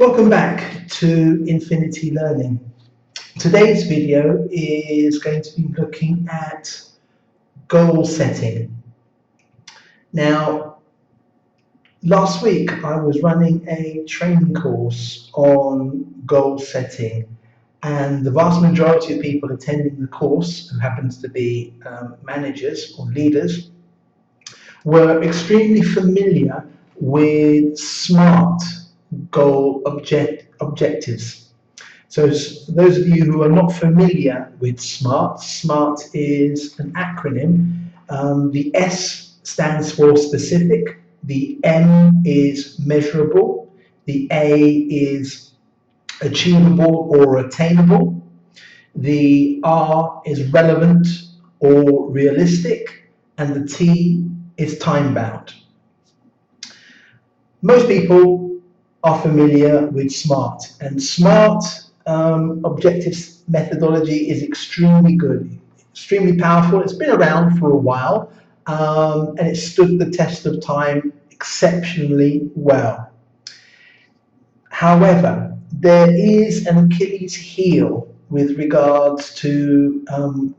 Welcome back to Infinity Learning. Today's video is going to be looking at goal setting. Now, last week I was running a training course on goal setting, and the vast majority of people attending the course, who happens to be managers or leaders, were extremely familiar with SMART goal objectives. So for those of you who are not familiar with SMART, SMART is an acronym. The S stands for specific, the M is measurable, the A is achievable or attainable, the R is relevant or realistic, and the T is time bound. Most people are familiar with SMART, and SMART objectives methodology is extremely good, extremely powerful. It's been around for a while, and it stood the test of time exceptionally well. However, there is an Achilles heel with regards to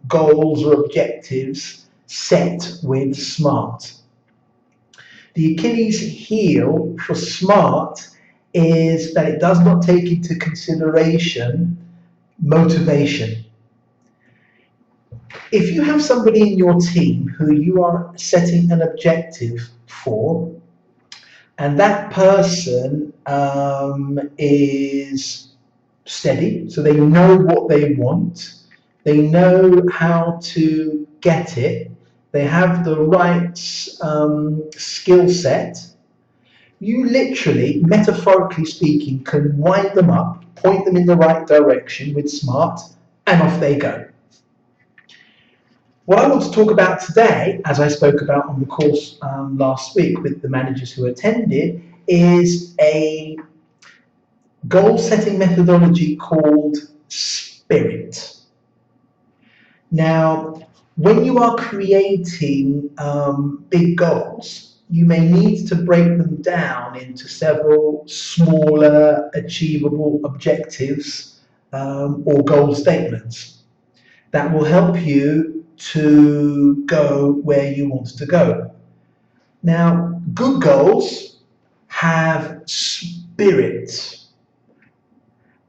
goals or objectives set with SMART. The Achilles heel for SMART is that it does not take into consideration motivation. If you have somebody in your team who you are setting an objective for, and that person is steady, so they know what they want, they know how to get it, they have the right skill set, you literally, metaphorically speaking, can wind them up, point them in the right direction with SMART, and off they go. What I want to talk about today, as I spoke about on the course last week with the managers who attended, is a goal-setting methodology called SPIRIT. Now, when you are creating big goals, you may need to break them down into several smaller, achievable objectives or goal statements that will help you to go where you want to go. Now, good goals have spirit.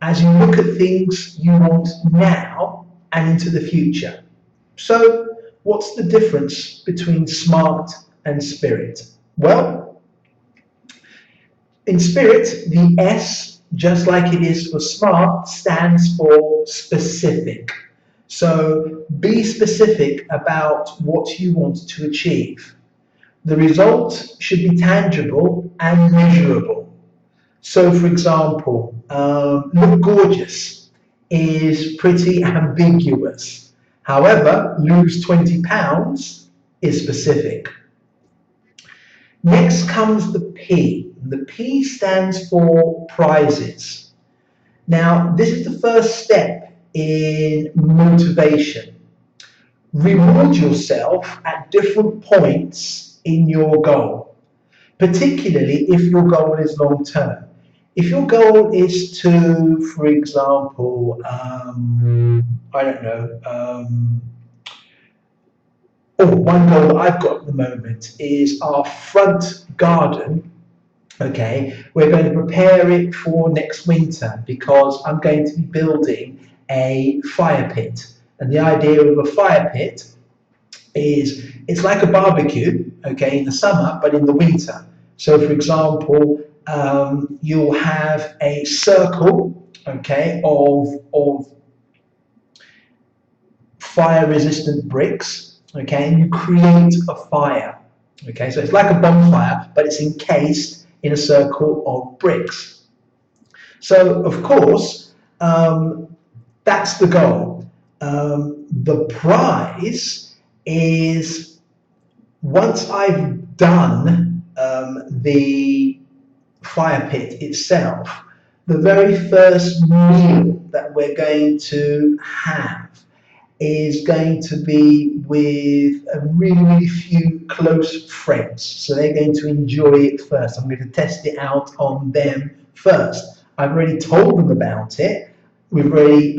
As you look at things you want now and into the future. So, what's the difference between SMART and SPIRIT? Well, in SPIRIT, the S, just like it is for SMART, stands for specific. So be specific about what you want to achieve. The result should be tangible and measurable. So, for example, look gorgeous is pretty ambiguous. However, lose 20 pounds is specific. Next comes the P. The P stands for prizes. Now, this is the first step in motivation. Reward yourself at different points in your goal, particularly if your goal is long term. If your goal is to, for example, one goal that I've got at the moment is our front garden. Okay, we're going to prepare it for next winter because I'm going to be building a fire pit. And the idea of a fire pit is it's like a barbecue, okay, in the summer, but in the winter. So, for example, you'll have a circle, okay, of fire-resistant bricks, okay, and you create a fire, okay. So it's like a bonfire, but it's encased in a circle of bricks. So, of course, that's the goal. The prize is once I've done the fire pit itself, the very first meal that we're going to have is going to be with a really few close friends. So they're going to enjoy it first. I'm going to test it out on them first. I've already told them about it. We've already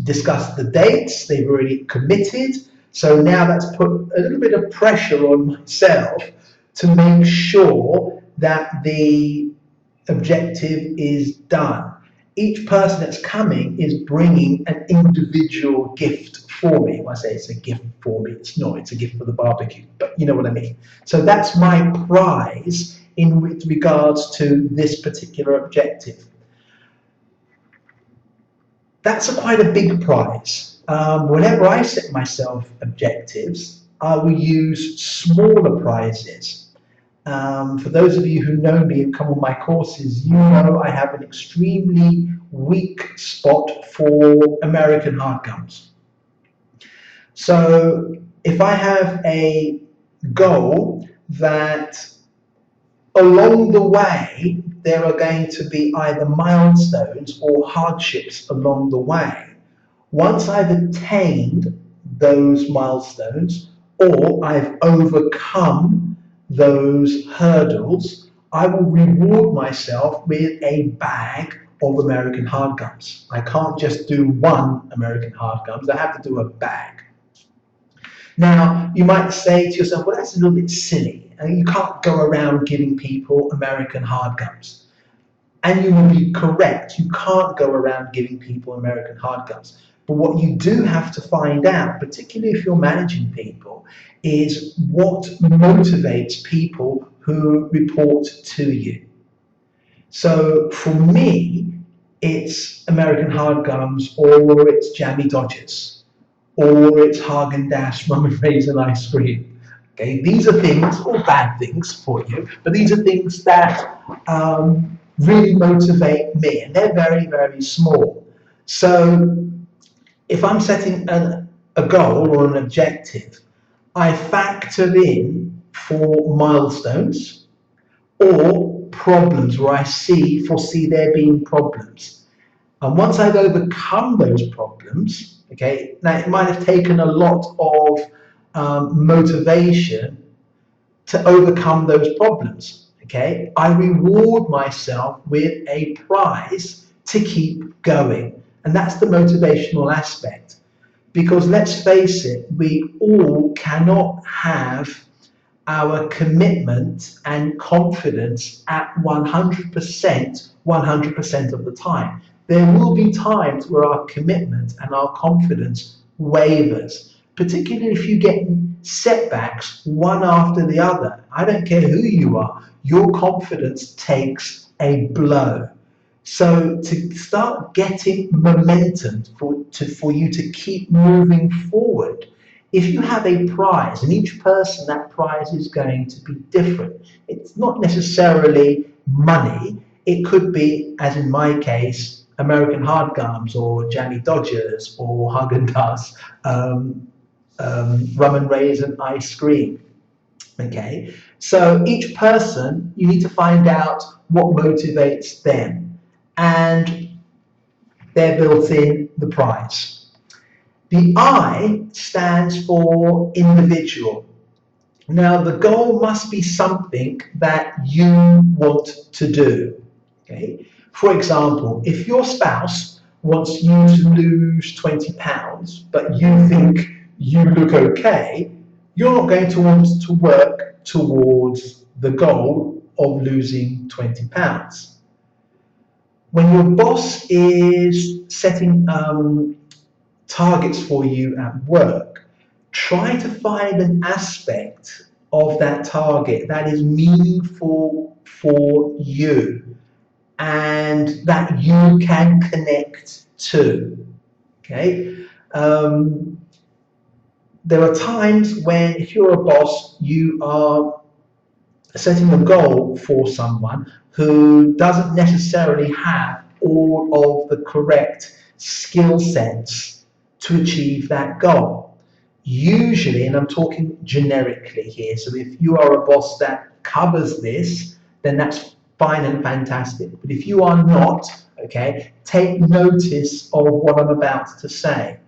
discussed the dates. They've already committed. So now that's put a little bit of pressure on myself to make sure that the objective is done. Each person that's coming is bringing an individual gift for me. When I say it's a gift for me, it's not, it's a gift for the barbecue, but you know what I mean. So that's my prize in with regards to this particular objective. That's quite a big prize. Whenever I set myself objectives, I will use smaller prizes. For those of you who know me and come on my courses, you know I have an extremely weak spot for American hard gums. So if I have a goal that along the way there are going to be either milestones or hardships along the way, once I've attained those milestones or I've overcome those hurdles, I will reward myself with a bag of American hard gums. I can't just do one American hard gums, I have to do a bag. Now, you might say to yourself, well, that's a little bit silly. You can't go around giving people American hard gums. And you will be correct, you can't go around giving people American hard gums. But what you do have to find out, particularly if you're managing people, is what motivates people who report to you. So for me, it's American hard gums or it's Jammy Dodgers or it's Haagen-Dazs rum and raisin ice cream. Okay, these are things, or bad things for you, but these are things that really motivate me, and they're very, very small. So if I'm setting a goal or an objective, I factor in for milestones or problems where I foresee there being problems. And once I've overcome those problems, okay, now it might have taken a lot of motivation to overcome those problems, okay, I reward myself with a prize to keep going. And that's the motivational aspect. Because let's face it, we all cannot have our commitment and confidence at 100% of the time. There will be times where our commitment and our confidence wavers, particularly if you get setbacks one after the other. I don't care who you are, your confidence takes a blow. So to start getting momentum for you to keep moving forward, if you have a prize, and each person, that prize is going to be different. It's not necessarily money. It could be, as in my case, American hard gums or Jammy Dodgers or Haagen-Dazs rum and raisin ice cream. Okay, so each person, you need to find out what motivates them, and they're built in the prize. The I stands for individual. Now, the goal must be something that you want to do. Okay? For example, if your spouse wants you to lose 20 pounds, but you think you look okay, you're not going to want to work towards the goal of losing 20 pounds. When your boss is setting targets for you at work, try to find an aspect of that target that is meaningful for you and that you can connect to. Okay. There are times when, if you're a boss, you are setting a goal for someone who doesn't necessarily have all of the correct skill sets to achieve that goal. Usually, and I'm talking generically here, so if you are a boss that covers this, then that's fine and fantastic. But if you are not, okay, take notice of what I'm about to say.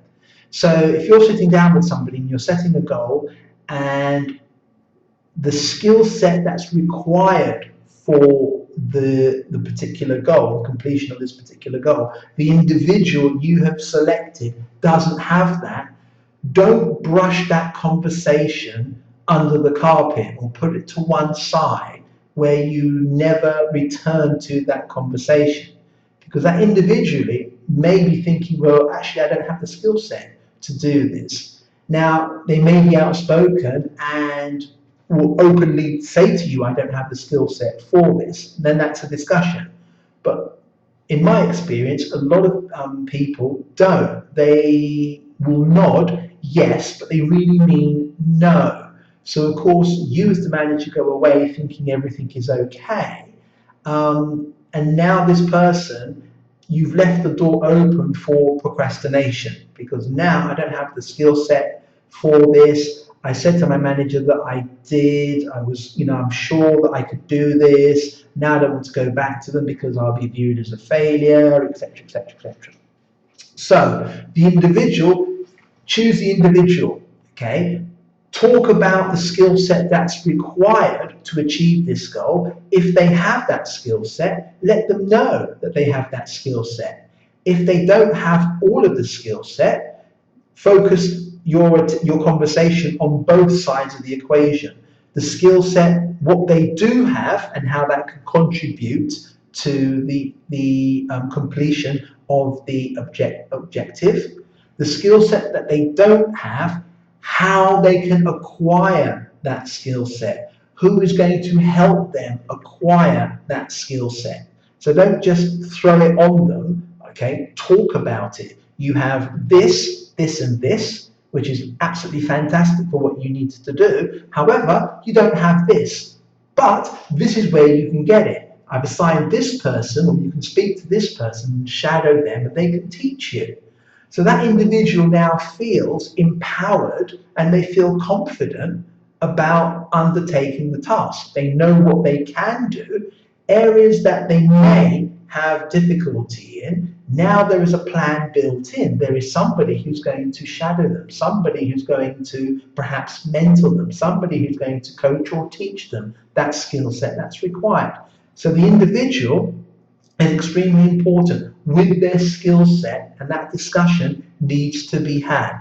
So if you're sitting down with somebody and you're setting a goal, and the skill set that's required for the particular goal, the completion of this particular goal. The individual you have selected doesn't have that. Don't brush that conversation under the carpet or put it to one side where you never return to that conversation. Because that individually may be thinking, well, actually, I don't have the skill set to do this. Now, they may be outspoken and will openly say to you, I don't have the skill set for this. Then that's a discussion. But in my experience, a lot of people don't. They will nod yes, but they really mean no. So, of course, you as the manager go away thinking everything is okay. And now this person, you've left the door open for procrastination, because now I don't have the skill set for this. I said to my manager that I was, I'm sure that I could do this. Now I don't want to go back to them because I'll be viewed as a failure, etc., etc., etc. So the individual, choose the individual, okay? Talk about the skill set that's required to achieve this goal. If they have that skill set, let them know that they have that skill set. If they don't have all of the skill set, focus your conversation on both sides of the equation. The skill set, what they do have, and how that can contribute to the completion of the objective. The skill set that they don't have, how they can acquire that skill set. Who is going to help them acquire that skill set? So don't just throw it on them, okay? Talk about it. You have this, this, and this, which is absolutely fantastic for what you need to do. However, you don't have this, but this is where you can get it. I've assigned this person, or you can speak to this person and shadow them, and they can teach you. So that individual now feels empowered and they feel confident about undertaking the task. They know what they can do. Areas that they may have difficulty in, now there is a plan built in. There is somebody who's going to shadow them, somebody who's going to perhaps mentor them, somebody who's going to coach or teach them that skill set that's required. So the individual is extremely important with their skill set, and that discussion needs to be had.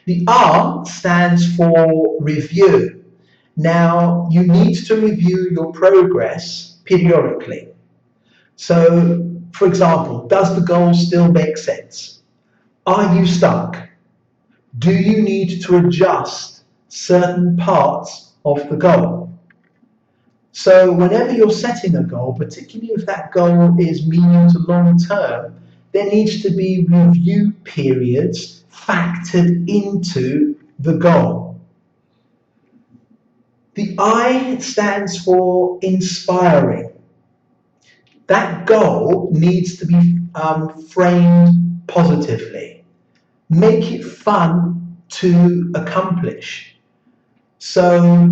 The R stands for review. Now, you need to review your progress periodically. So, for example, does the goal still make sense? Are you stuck? Do you need to adjust certain parts of the goal? So whenever you're setting a goal, particularly if that goal is medium to long term, there needs to be review periods factored into the goal. The I stands for inspiring. That goal needs to be framed positively. Make it fun to accomplish. So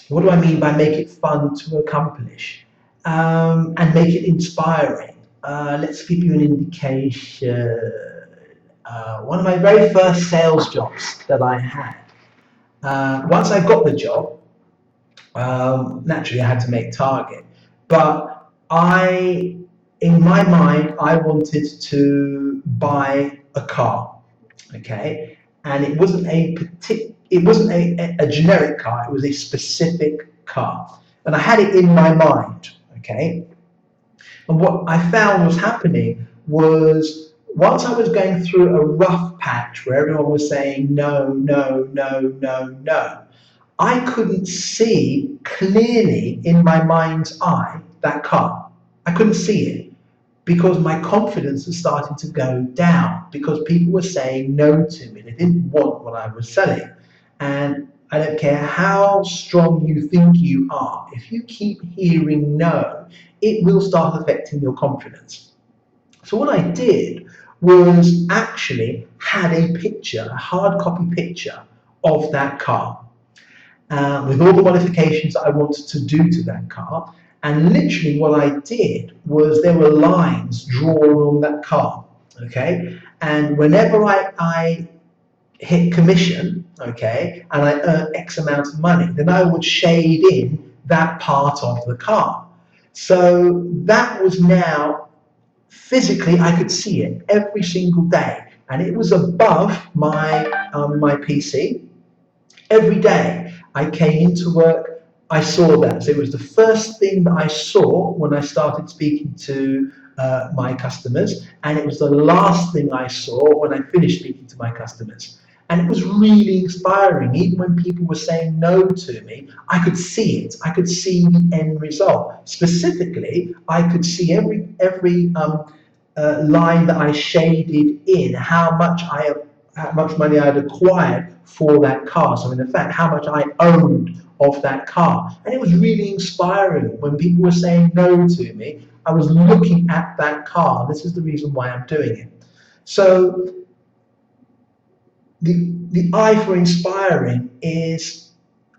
what do I mean by make it fun to accomplish? And make it inspiring. Let's give you an indication. One of my very first sales jobs that I had, once I got the job, naturally I had to make target, but in my mind, I wanted to buy a car, okay? And it wasn't a generic car, it was a specific car. And I had it in my mind, okay? And what I found was happening was, once I was going through a rough patch where everyone was saying no, no, no, no, no, I couldn't see clearly in my mind's eye that car. I couldn't see it because my confidence was starting to go down, because people were saying no to me. They didn't want what I was selling. And I don't care how strong you think you are, if you keep hearing no, it will start affecting your confidence. So what I did was actually had a picture, a hard copy picture of that car, with all the modifications that I wanted to do to that car. And literally what I did was, there were lines drawn on that car, okay? And whenever I hit commission, okay, and I earn X amount of money, then I would shade in that part of the car. So that was now physically, I could see it every single day, and it was above my PC. Every day I came into work, I saw that. So it was the first thing that I saw when I started speaking to my customers, and it was the last thing I saw when I finished speaking to my customers. And it was really inspiring. Even when people were saying no to me, I could see it. I could see the end result. Specifically, I could see every line that I shaded in, how much money I had acquired for that car. So in fact, how much I owned of that car. And it was really inspiring. When people were saying no to me, I was looking at that car. This is the reason why I'm doing it. So the eye for inspiring is,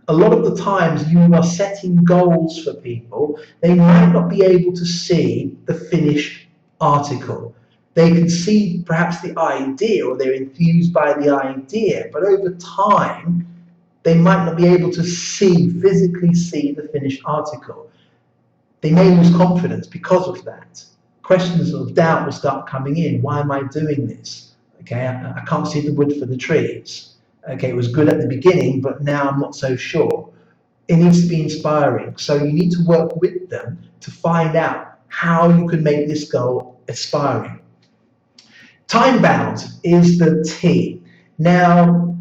a lot of the times you are setting goals for people, they might not be able to see the finished article. They can see perhaps the idea, or they're enthused by the idea, but over time they might not be able to physically see the finished article. They may lose confidence because of that. Questions of doubt will start coming in. Why am I doing this? Okay, I can't see the wood for the trees. Okay, it was good at the beginning, but now I'm not so sure. It needs to be inspiring. So you need to work with them to find out how you can make this goal aspiring. Time bound is the T. Now,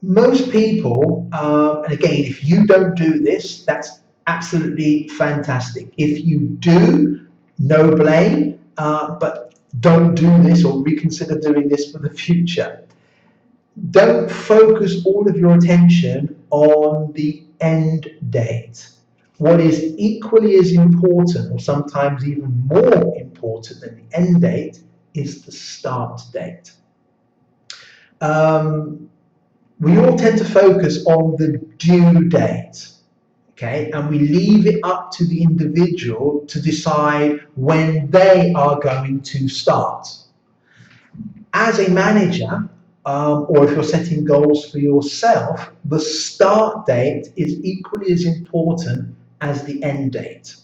most people, and again, if you don't do this, that's absolutely fantastic. If you do, no blame, but don't do this, or reconsider doing this for the future. Don't focus all of your attention on the end date. What is equally as important, or sometimes even more important than the end date, is the start date. We all tend to focus on the due date, okay, and we leave it up to the individual to decide when they are going to start. As a manager, or if you're setting goals for yourself, the start date is equally as important as the end date.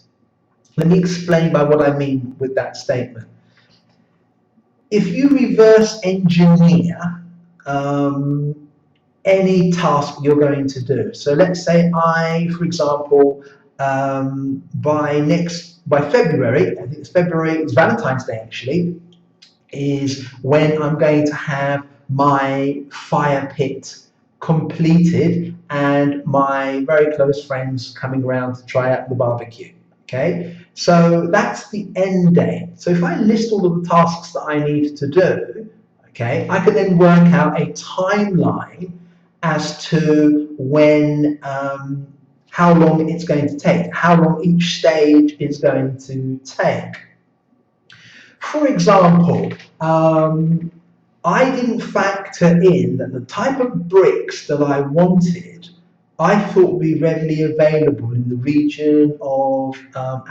Let me explain by what I mean with that statement. If you reverse engineer any task you're going to do, so let's say for example, by February, I think it's Valentine's Day actually, is when I'm going to have my fire pit completed and my very close friends coming around to try out the barbecue. Okay, so that's the end date. So if I list all of the tasks that I need to do, okay, I can then work out a timeline as to when, how long it's going to take, how long each stage is going to take. For example, I didn't factor in that the type of bricks that I wanted, I thought would be readily available in the region of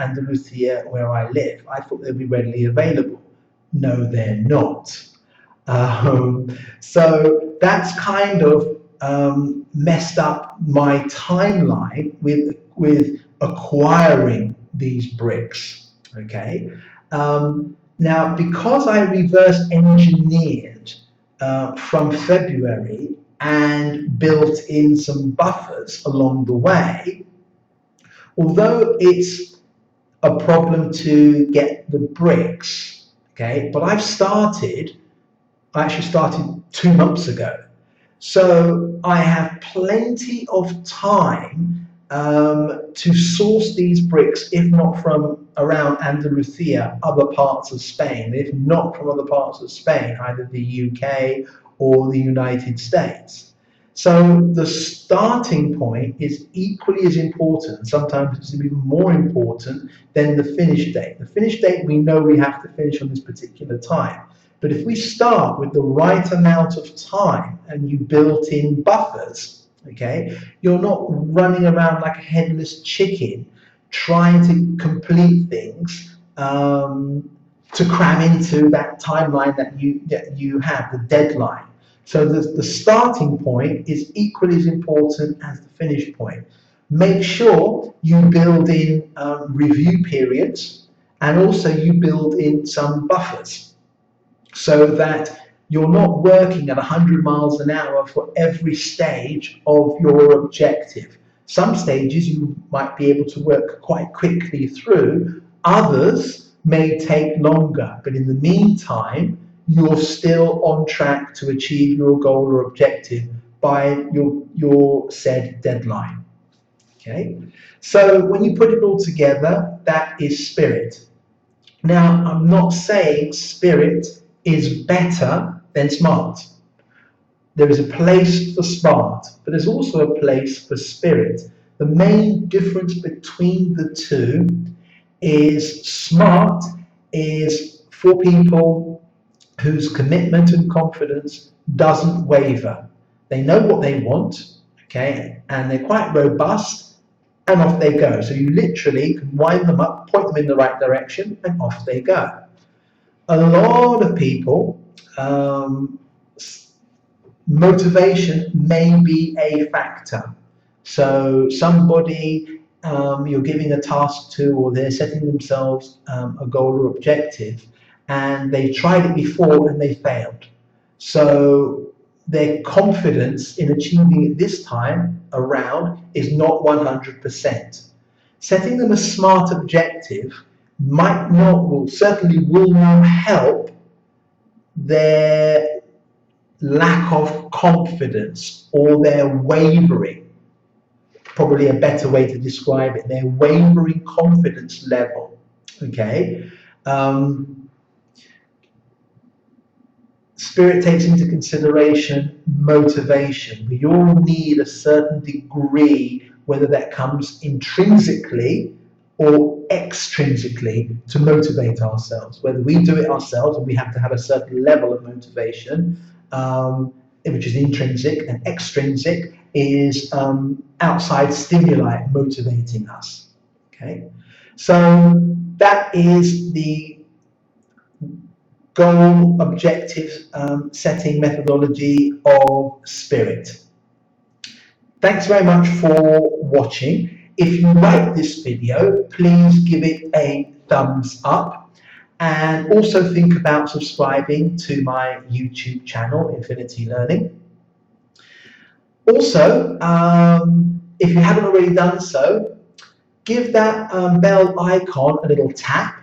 Andalusia where I live. I thought they'd be readily available. No, they're not. So that's kind of messed up my timeline with acquiring these bricks. Okay. Now, because I reverse engineered from February and built in some buffers along the way, although it's a problem to get the bricks, okay, but I actually started 2 months ago. So I have plenty of time to source these bricks, if not from around Andalusia, other parts of Spain, if not from other parts of Spain, either the UK or the United States. So the starting point is equally as important, sometimes it's even more important than the finish date. The finish date, we know we have to finish on this particular time. But if we start with the right amount of time and you built in buffers, okay, you're not running around like a headless chicken trying to complete things to cram into that timeline that you have, the deadline. So the starting point is equally as important as the finish point. Make sure you build in review periods, and also you build in some buffers so that you're not working at 100 miles an hour for every stage of your objective. Some stages you might be able to work quite quickly through, others may take longer, but in the meantime, you're still on track to achieve your goal or objective by your said deadline. Okay, so when you put it all together, that is spirit. Now, I'm not saying spirit is better than smart. There is a place for smart, but there's also a place for spirit. The main difference between the two is smart is for people whose commitment and confidence doesn't waver. They know what they want, okay, and they're quite robust, and off they go. So you literally can wind them up, point them in the right direction, and off they go. A lot of people, motivation may be a factor. So somebody you're giving a task to, or they're setting themselves a goal or objective, and they've tried it before and they failed. So their confidence in achieving it this time around is not 100%. Setting them a smart objective might not, well, certainly will not help their lack of confidence or their wavering. Probably a better way to describe it, their wavering confidence level. Okay. Spirit takes into consideration motivation. We all need a certain degree, whether that comes intrinsically or extrinsically, to motivate ourselves. Whether we do it ourselves and we have to have a certain level of motivation, which is intrinsic, and extrinsic is outside stimuli motivating us. Okay, so that is the goal objective setting methodology of spirit. Thanks very much for watching. If you like this video, please give it a thumbs up, and also think about subscribing to my YouTube channel, Infinity Learning. Also, if you haven't already done so, give that bell icon a little tap.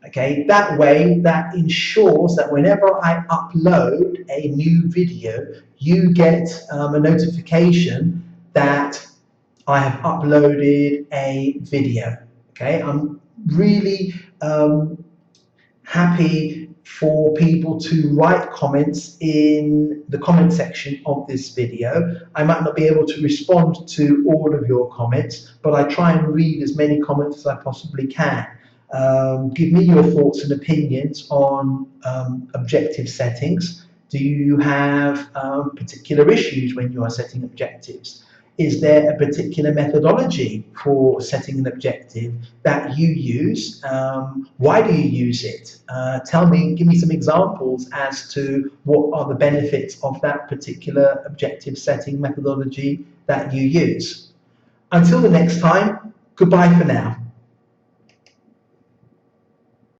Okay, that way that ensures that whenever I upload a new video, you get a notification that I have uploaded a video. Okay, I'm really happy for people to write comments in the comment section of this video. I might not be able to respond to all of your comments, but I try and read as many comments as I possibly can. Give me your thoughts and opinions on objective settings. Do you have particular issues when you are setting objectives? Is there a particular methodology for setting an objective that you use? Why do you use it? Give me some examples as to what are the benefits of that particular objective setting methodology that you use. Until the next time, goodbye for now.